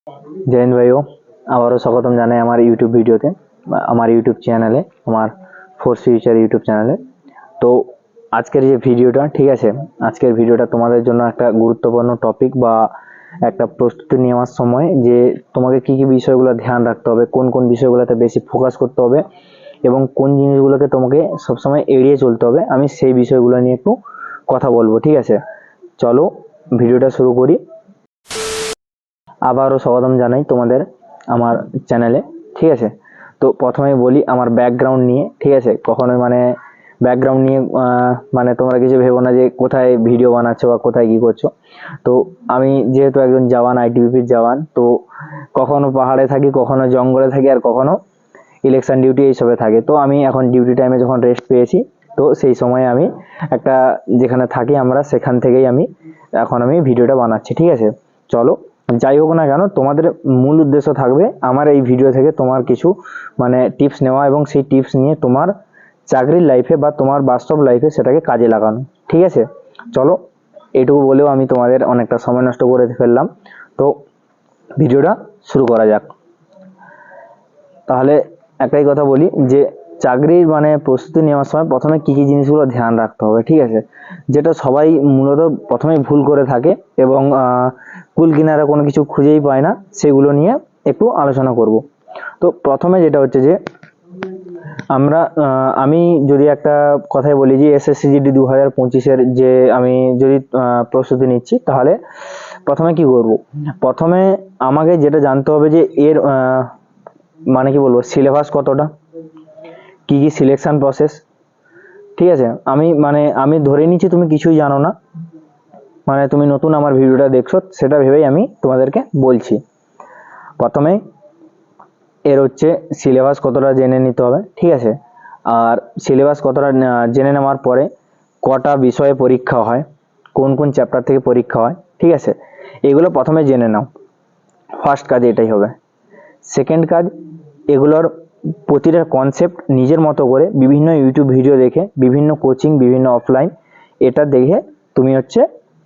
जय हिंद भाइयों, आबारो स्वागतम জানাই আমার ইউটিউব ভিডিওতে, আমার ইউটিউব চ্যানেলে, আমার ফোর্স ফিউচার ইউটিউব চ্যানেলে। তো আজকের যে ভিডিওটা, ঠিক আছে, আজকের ভিডিওটা তোমাদের জন্য একটা গুরুত্বপূর্ণ টপিক বা একটা প্রস্তুতি নেওয়ার সময় যে তোমাকে কি কি বিষয়গুলো ধ্যান রাখতে হবে, কোন কোন বিষয়গুলোতে বেশি ফোকাস করতে হবে এবং কোন জিনিসগুলোকে তোমাকে সবসময় এড়িয়ে চলতে হবে, আমি সেই বিষয়গুলো নিয়ে একটু কথা বলবো। ঠিক আছে, চলো ভিডিওটা শুরু করি। আবারও স্বাগতম জানাই তোমাদের আমার চ্যানেলে। ঠিক আছে, তো প্রথমেই বলি আমার ব্যাকগ্রাউন্ড নিয়ে। ঠিক আছে, কখনোই মানে ব্যাকগ্রাউন্ড নিয়ে মানে তোমরা কিছু ভেবো না যে কোথায় ভিডিও বানাচ্ছো বা কোথায় কি করছো। তো আমি যেহেতু একজন জওয়ান, আইটিবিপির জওয়ান, তো কখনো পাহাড়ে থাকি, কখনো জঙ্গলে থাকি, আর কখনো ইলেকশন ডিউটি এইসবে থাকে। তো আমি এখন ডিউটি টাইমে যখন রেস্ট পেয়েছি, তো সেই সময় আমি একটা যেখানে থাকি আমরা, সেখান থেকেই আমি এখন ভিডিওটা বানাচ্ছি। ঠিক আছে, চলো যাই হোক না কেন, তোমাদের মূল উদ্দেশ্য থাকবে আমার এই ভিডিও থেকে তোমার কিছু মানে টিপস নেওয়া এবং সেই টিপস নিয়ে তোমার চাকরির লাইফে বা তোমার বাস্তব লাইফে সেটাকে কাজে লাগানো। ঠিক আছে, চলো এটুকু বলেও আমি তোমাদের অনেকটা সময় নষ্ট করে ফেললাম। তো ভিডিওটা শুরু করা যাক। তাহলে একটাই কথা বলি যে চাকরির মানে প্রস্তুতি নেওয়ার সময় প্রথমে কি কি জিনিসগুলো ধ্যান রাখতে হবে। ঠিক আছে, যেটা সবাই মূলত প্রথমেই ভুল করে থাকে এবং কুল কিনারা কোনো কিছু খুঁজেই পায় না, সেগুলো নিয়ে একটু আলোচনা করব। তো প্রথমে যেটা হচ্ছে যে আমি যদি একটা কথাই বলি যে এসএসসি-জিডি 2025-এর যে আমি যদি প্রস্তুতি নিচ্ছি, তাহলে প্রথমে কি করব? প্রথমে আমাকে যেটা জানতে হবে যে এর মানে কি বলবো, সিলেবাস কতটা, কি কি সিলেকশন প্রসেস। ঠিক আছে, আমি ধরে নিচ্ছি তুমি কিছুই জানো না, মানে তুমি নতুন আমার ভিডিওটা দেখছো, সেটা ভেবেই আমি তোমাদেরকে বলছি। প্রথমে এর হচ্ছে সিলেবাস কতটা জেনে নিতে হবে। ঠিক আছে, আর সিলেবাস কতটা জেনে নেওয়ার পরে কটা বিষয়ে পরীক্ষা হয়, কোন কোন চ্যাপ্টার থেকে পরীক্ষা হয়। ঠিক আছে, এগুলো প্রথমে জেনে নাও। ফার্স্ট কাজ এটাই হবে। সেকেন্ড কাজ, এগুলোর প্রতিটা কনসেপ্ট নিজের মতো করে বিভিন্ন ইউটিউব ভিডিও দেখে, বিভিন্ন কোচিং, বিভিন্ন অফলাইন, এটা দেখে তুমি হচ্ছে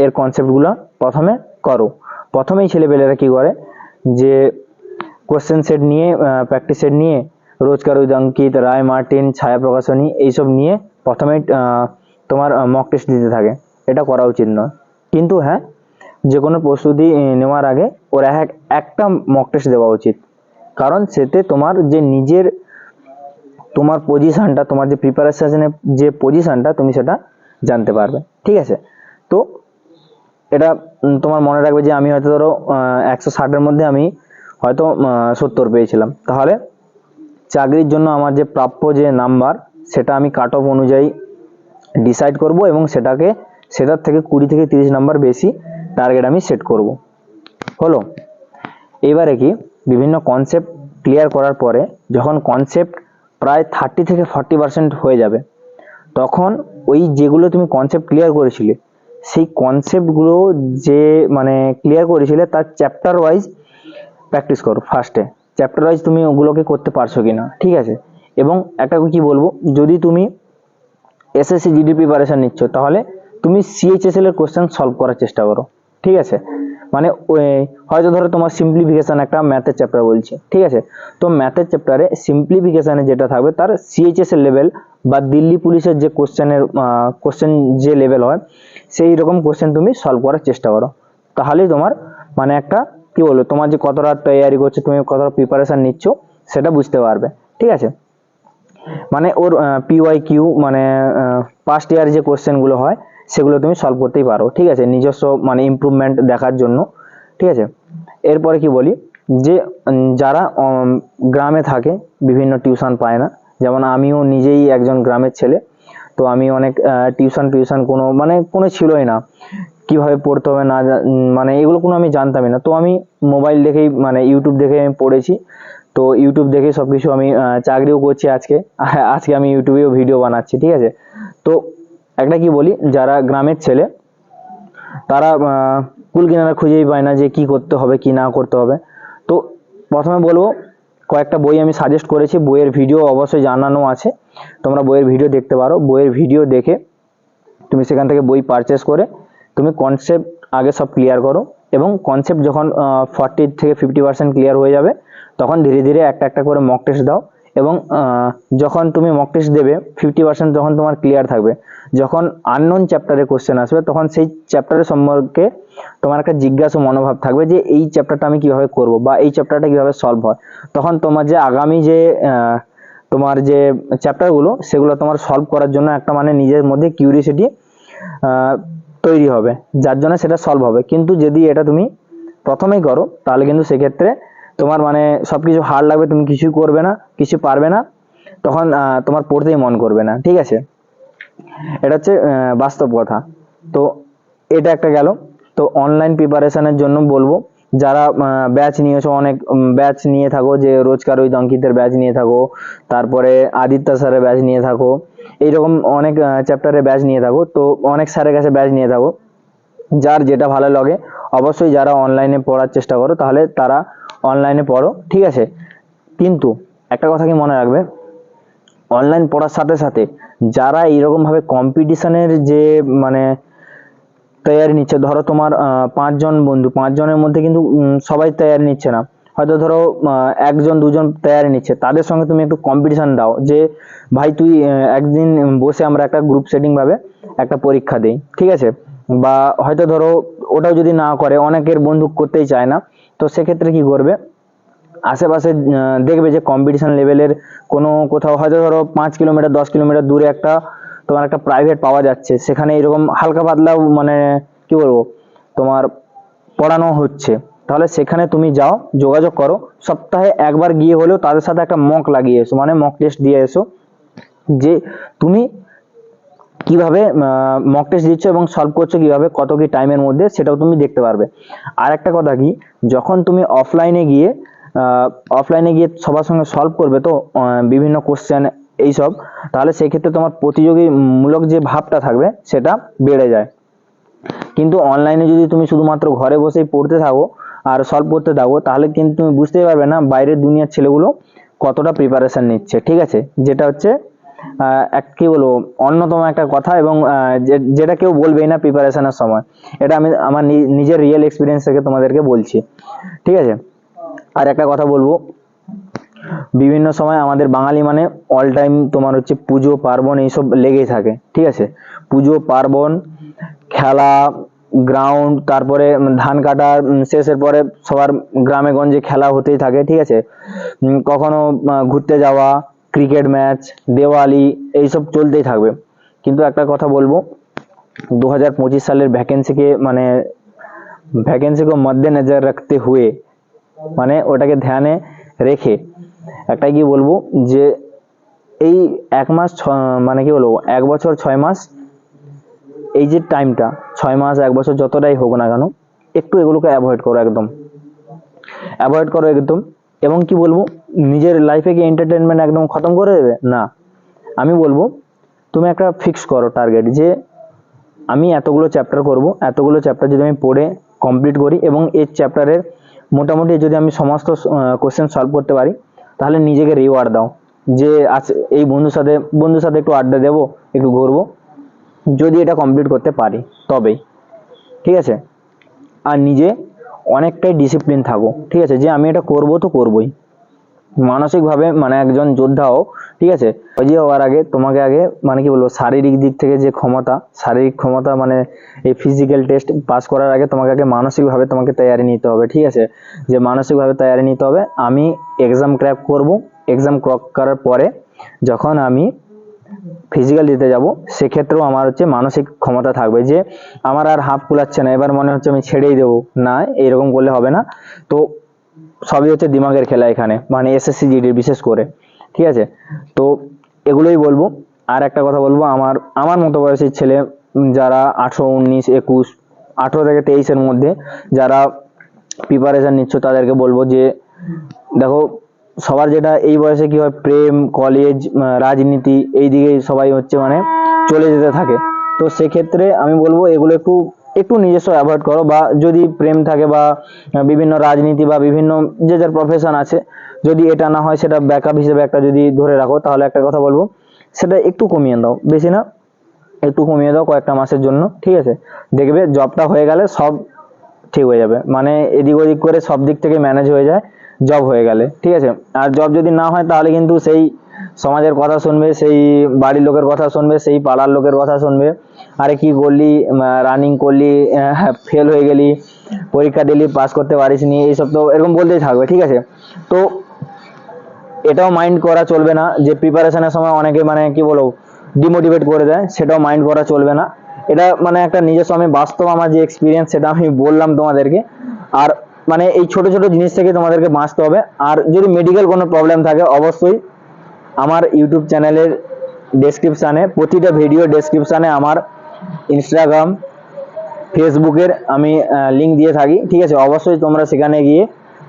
এর কনসেপ্টগুলো প্রথমে করো। প্রথমেই ছেলেপেলেরা কি করে যে কোশ্চেন সেট নিয়ে, প্র্যাকটিস সেট নিয়ে, রোজকার উইথ অঙ্কিত, রায় মার্টিন, ছায়া প্রকাশনী, এইসব নিয়ে প্রথমে তোমার মক টেস্ট দিতে থাকে। এটা করা উচিত নয়, কিন্তু হ্যাঁ, যে কোনো প্রস্তুতি নেওয়ার আগে ওরা একটা মক টেস্ট দেওয়া উচিত, কারণ সেতে তোমার যে নিজের তোমার পজিশনটা, তোমার যে প্রিপারেশনের যে পজিশনটা, তুমি সেটা জানতে পারবে। ঠিক আছে, তো এটা তোমার মনে রাখবে যে আমি হয়তো ধরো 160-এর মধ্যে আমি হয়তো 70 পেয়েছিলাম, তাহলে চাকরির জন্য আমার যে প্রাপ্য যে নাম্বার, সেটা আমি কাট অফ অনুযায়ী ডিসাইড করব এবং সেটার থেকে 20 থেকে 30 নাম্বার বেশি টার্গেট আমি সেট করব। হলো, এবারে কি বিভিন্ন কনসেপ্ট ক্লিয়ার করার পরে যখন কনসেপ্ট প্রায় 30 থেকে 40% হয়ে যাবে, তখন ওই যেগুলো তুমি কনসেপ্ট ক্লিয়ার করেছিলে, সেই কনসেপ্টগুলো যে মানে ক্লিয়ার করেছিলে তার চ্যাপ্টার ওয়াইজ প্র্যাকটিস করো। ফার্স্টে চ্যাপ্টার ওয়াইজ তুমি ওগুলোকে করতে পারছো কিনা। ঠিক আছে, এবং একটা কি বলবো, যদি তুমি এসএসসি জিডি প্রিপারেশন নিচ্ছ, তাহলে তুমি সিএইচএসএল এর কোশ্চেন সলভ করার চেষ্টা করো। ঠিক আছে, মানে হয়তো ধরো তোমার সিম্পলিফিকেশন একটা ম্যাথের চ্যাপ্টার বলছি, ঠিক আছে, তো ম্যাথের চ্যাপ্টারে সিম্পলিফিকেশনে যেটা থাকবে তার সিএইচএসএল লেভেল বা দিল্লি পুলিশের যে কোশ্চেন যে লেভেল হয়, সেই রকম কোশ্চেন তুমি সলভ করার চেষ্টা করো। তাহলেই তোমার মানে একটা কি বলবো, তোমার যে কতটা তৈরি করছো, তুমি কতটা প্রিপারেশন নিচ্ছ, সেটা বুঝতে পারবে। ঠিক আছে, মানে ওর পিওয়াই কিউ মানে পাস্ট ইয়ার যে কোশ্চেনগুলো হয়, সেগুলো তুমি সলভ করতেই পারো। ঠিক আছে, নিজস্ব মানে ইমপ্রুভমেন্ট দেখার জন্য। ঠিক আছে, এরপরে কি বলি যে যারা গ্রামে থাকে, বিভিন্ন টিউশন পায় না, যেমন আমিও নিজেই একজন গ্রামের ছেলে, তো আমি অনেক টিউশন কোনো ছিলই না, কিভাবে পড়তে হবে না, মানে এগুলো কোনো আমি জানতামই না। তো আমি মোবাইল দেখেই মানে ইউটিউব দেখে আমি পড়েছি। তো ইউটিউব দেখে সব কিছু আমি চাকরিও করছি আজকে আমি ইউটিউবেও ভিডিও বানাচ্ছি। ঠিক আছে, তো একটা কি বলি, যারা গ্রামের ছেলে তারা কুল কিনারা খুঁজেই পায় না যে কি করতে হবে কি না করতে হবে। তো প্রথমে বলবো, কয়েকটা বই আমি সাজেস্ট করেছি, বইয়ের ভিডিও অবশ্যই জানানো আছে, তোমরা বইয়ের ভিডিও দেখতে পারো। বইয়ের ভিডিও দেখে তুমি সেখান থেকে বই পারচেস করে তুমি কনসেপ্ট আগে সব ক্লিয়ার করো, এবং কনসেপ্ট যখন 40 থেকে 50% ক্লিয়ার হয়ে যাবে তখন ধীরে ধীরে একটা একটা করে মক টেস্ট দাও। এবং যখন তুমি মক টেস্ট দেবে 50% যখন তোমার ক্লিয়ার থাকবে, যখন আননোন চ্যাপ্টারে কোশ্চেন আসবে তখন সেই চ্যাপ্টারের সম্পর্কে তোমার একটা জিজ্ঞাসা মনোভাব থাকবে যে এই চ্যাপ্টারটা আমি কিভাবে করব বা এই চ্যাপ্টারটা কিভাবে সলভ হয়। তখন তোমার যে আগামী যে তোমার যে চ্যাপ্টারগুলো সেগুলো তোমার সলভ করার জন্য একটা মানে নিজের মধ্যে কিউরিওসিটি তৈরি হবে, যার জন্য সেটা সলভ হবে। কিন্তু যদি এটা তুমি প্রথমেই করো তাহলে কিন্তু সেক্ষেত্রে তোমার মানে সব কিছু হার্ড লাগবে, তুমি কিছুই করবে না, কিছু পারবে না, তখন তোমার পড়তেই মন করবে না। ঠিক আছে, এটা হচ্ছে বাস্তব কথা। তো এটা একটা গেল। তো অনলাইন প্রিপারেশনের জন্য বলবো, যারা ব্যাচ নিয়েছো, অনেক ব্যাচ নিয়ে থাকো, যে রোজকার ওই অঙ্কিতের ব্যাচ নিয়ে থাকো, তারপরে আদিত্য স্যারের ব্যাচ নিয়ে থাকো, এইরকম অনেক চ্যাপ্টারের ব্যাচ নিয়ে থাকো, তো অনেক স্যারের কাছে ব্যাচ নিয়ে থাকো, যার যেটা ভালো লাগে অবশ্যই যারা অনলাইনে পড়ার চেষ্টা করো তাহলে তারা অনলাইনে পড়ো। ঠিক আছে, কিন্তু একটা কথা কি মনে রাখবে, অনলাইন পড়ার সাথে সাথে যারা এইরকমভাবে কম্পিটিশনের যে মানে তৈয়ারি নিচ্ছে, ধরো তোমার 5 জন বন্ধু, 5 জনের মধ্যে কিন্তু সবাই তৈয়ারি নিচ্ছে না, হয়তো ধরো 1 জন 2 জন তৈয়ারি নিচ্ছে, তাদের সঙ্গে তুমি একটু কম্পিটিশন দাও যে ভাই তুই একদিন বসে আমরা একটা গ্রুপ সেটিং ভাবে একটা পরীক্ষা দিই। ঠিক আছে, বা হয়তো ধরো ওটাও যদি না করে, অনেকের বন্ধু করতেই চায় না, তো সেক্ষেত্রে কি করবে, আশেপাশে দেখবে যে কম্পিটিশন লেভেলের কোনো কোথাও হয়তো ধরো 5 কিলোমিটার 10 কিলোমিটার দূরে একটা তোমার একটা প্রাইভেট পাওয়া যাচ্ছে, সেখানে এরকম হালকা পাতলা মানে কি বলবো তোমার পড়ানো হচ্ছে, তাহলে সেখানে তুমি যাও, যোগাযোগ করো, সপ্তাহে একবার গিয়ে হলেও তাদের সাথে একটা মক লাগিয়ে এসো, মানে মক টেস্ট দিয়ে এসো, যে তুমি কিভাবে মক টেস্ট দিচ্ছ এবং সলভ করছো কিভাবে, কত কি টাইমের মধ্যে, সেটাও তুমি দেখতে পারবে। আর একটা কথা কি, যখন তুমি অফলাইনে গিয়ে সবার সঙ্গে সলভ করবে, তো বিভিন্ন কোশ্চেন এইসব, তাহলে সেই ক্ষেত্রে তোমার প্রতিযোগীমূলক যে ভাবটা থাকবে সেটা বেড়ে যায়। কিন্তু অনলাইনে যদি তুমি শুধুমাত্র ঘরে বসেই পড়তে থাকো আর সলভ করতে থাকো, তাহলে কিন্তু তুমি বুঝতেই পারবে না বাইরের দুনিয়ার ছেলেগুলো কতটা প্রিপারেশন নিচ্ছে। ঠিক আছে, যেটা হচ্ছে কি বলবো অন্যতম একটা কথা, এবং যেটা কেউ বলবেই না প্রিপারেশনের সময়, এটা আমি আমার নিজের রিয়েল এক্সপিরিয়েন্স থেকে তোমাদেরকে বলছি। ঠিক আছে, আর একটা কথা বলবো, বিভিন্ন সময় আমাদের বাঙালি মানে অল টাইম তোমার হচ্ছে পুজো পার্বণ এইসব লেগেই থাকে। ঠিক আছে, পুজো পার্বণ, খেলা, গ্রাউন্ড, তারপরে ধান কাটার শেষের পরে সবার গ্রামে গঞ্জে খেলা হতেই থাকে। ঠিক আছে, কখনো ঘুরতে যাওয়া, ক্রিকেট ম্যাচ, দেওয়ালি, এইসব চলতেই থাকবে। কিন্তু একটা কথা বলবো, 2025 সালের वैकेंसी को मद्देनजर रखते हुए মানে ওটাকে ধ্যানে রেখে একটাই কি বলবো, যে এই 1 মাস মানে কি বলবো 1 বছর 6 মাস, এই যে টাইমটা 6 মাস 1 বছর যতটাই হোক না কেন, একটু এগুলোকে অ্যাভয়েড করো, একদম। এবং কি বলবো, নিজের লাইফে কি এন্টারটেনমেন্ট একদম খতম করে দেবে না, আমি বলবো তুমি একটা ফিক্স করো টার্গেট, যে আমি এতগুলো চ্যাপ্টার করব, এতগুলো চ্যাপ্টার যদি আমি পড়ে কমপ্লিট করি এবং এই চ্যাপ্টারের মোটামুটি যদি আমি সমস্ত কোশ্চেন সলভ করতে পারি, তাহলে নিজেকে রিওয়ার্ড দাও, যে আজ এই বন্ধুর সাথে একটু আড্ডা দেবো, একটু ঘুরবো, যদি এটা কমপ্লিট করতে পারি তবেই। ঠিক আছে, আর নিজে অনেকটাই ডিসিপ্লিন থাকো। ঠিক আছে, যে আমি এটা করবো তো করবোই, মানসিকভাবে মানে একজন যোদ্ধা হও। ঠিক আছে, ওই হওয়ার আগে তোমাকে আগে মানে কি বলবো শারীরিক দিক থেকে যে শারীরিক ক্ষমতা মানে এই ফিজিক্যাল টেস্ট পাস করার আগে তোমাকে আগে মানসিকভাবে তোমাকে তৈয়ারি নিতে হবে। ঠিক আছে, যে মানসিকভাবে তৈয়ারি নিতে হবে, আমি এক্সাম ক্র্যাক করব, এক্সাম ক্র্যাক করার পরে যখন আমি ফিজিক্যাল দিতে যাব, সেক্ষেত্রেও আমার হচ্ছে মানসিক ক্ষমতা থাকবে, যে আমার আর হাফ কুলাচ্ছে না, এবার মনে হচ্ছে আমি ছেড়েই দেবো, না এরকম করলে হবে না। তো সবই হচ্ছে দিমাগের খেলা এখানে, মানে এসএসসি জিডির বিশেষ করে। ঠিক আছে, তো এগুলোই বলবো। আর একটা কথা বলবো, আমার মতো বয়সী ছেলে যারা 18 19 21 18 থেকে 23 মধ্যে যারা প্রিপারেশন নিচ্ছ, তাদেরকে বলবো যে দেখো, সবার যেটা এই বয়সে কি হয়, প্রেম, কলেজ, রাজনীতি, এই দিকে সবাই হচ্ছে মানে চলে যেতে থাকে। তো সেক্ষেত্রে আমি বলবো এগুলো একটু একটু নিজস্ব অ্যাভয়েড করো, বা যদি প্রেম থাকে বা বিভিন্ন রাজনীতি বা বিভিন্ন যে যার প্রফেশন আছে, যদি এটা না হয় সেটা ব্যাকআপ হিসেবে একটা যদি ধরে রাখো, তাহলে একটা কথা বলবো সেটা একটু কমিয়ে দাও, বেশি না একটু কমিয়ে দাও কয়েকটা মাসের জন্য। ঠিক আছে, দেখবে জবটা হয়ে গেলে সব ঠিক হয়ে যাবে, মানে এদিক ওদিক করে সব দিক থেকে ম্যানেজ হয়ে যায় জব হয়ে গেলে, ঠিক আছে। আর জব যদি না হয় তাহলে কিন্তু সেই সমাজের কথা শুনবে, সেই বাড়ির লোকের কথা শুনবে, সেই পাড়ার লোকের কথা শুনবে, আরে কি করলি, রানিং করলি, ফেল হয়ে গেলি, পরীক্ষা দিলি পাস করতে পারিস নি, এইসব তো এরকম বলতেই থাকবে, ঠিক আছে। তো এটাও মাইন্ড করা চলবে না যে প্রিপারেশনের সময় অনেকে মানে কি বলবো ডিমোটিভেট করে দেয়, সেটাও মাইন্ড করা চলবে না। এটা মানে একটা নিজস্ব আমি বাস্তব আমার যে এক্সপিরিয়েন্স সেটা আমি বললাম তোমাদেরকে। আর মানে এই ছোট ছোট জিনিস থেকে তোমাদেরকে বাঁচতে হবে। আর যদি মেডিকেল কোনো প্রবলেম থাকে অবশ্যই আমার ইউটিউব চ্যানেলের ডেসক্রিপশানে, প্রতিটা ভিডিও ডেসক্রিপশানে আমার ইনস্টাগ্রাম, ফেসবুকের আমি লিঙ্ক দিয়ে থাকি, ঠিক আছে। অবশ্যই তোমরা সেখানে গিয়ে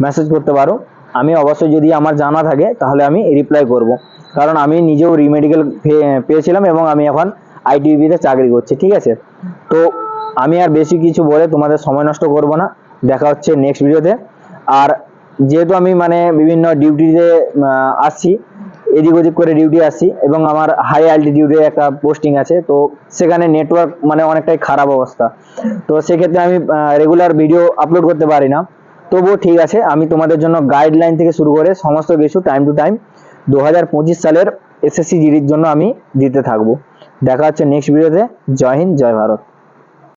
মেসেজ করতে পারো। আমি অবশ্যই যদি আমার জানা থাকে তাহলে আমি রিপ্লাই করব, কারণ আমি নিজেও রিমেডিকেল পেয়েছিলাম এবং আমি এখন আইটিবিতে চাকরি করছি, ঠিক আছে। তো আমি আর বেশি কিছু বলে তোমাদের সময় নষ্ট করব না, দেখা হচ্ছে নেক্সট ভিডিওতে। আর যেহেতু আমি মানে বিভিন্ন ডিউটিতে আসছি, এদিক ওদিক করে ডিউটি আসছি এবং আমার হাই অ্যালটিটিউডে একটা পোস্টিং আছে, তো সেখানে নেটওয়ার্ক মানে অনেকটাই খারাপ অবস্থা, তো সেক্ষেত্রে আমি রেগুলার ভিডিও আপলোড করতে পারি না। তবুও ঠিক আছে, আমি তোমাদের জন্য গাইডলাইন থেকে শুরু করে সমস্ত কিছু টাইম টু টাইম 2025 সালের এসএসসি জিডির জন্য আমি দিতে থাকবো। দেখা হচ্ছে নেক্সট ভিডিওতে। জয় হিন্দ, জয় ভারত।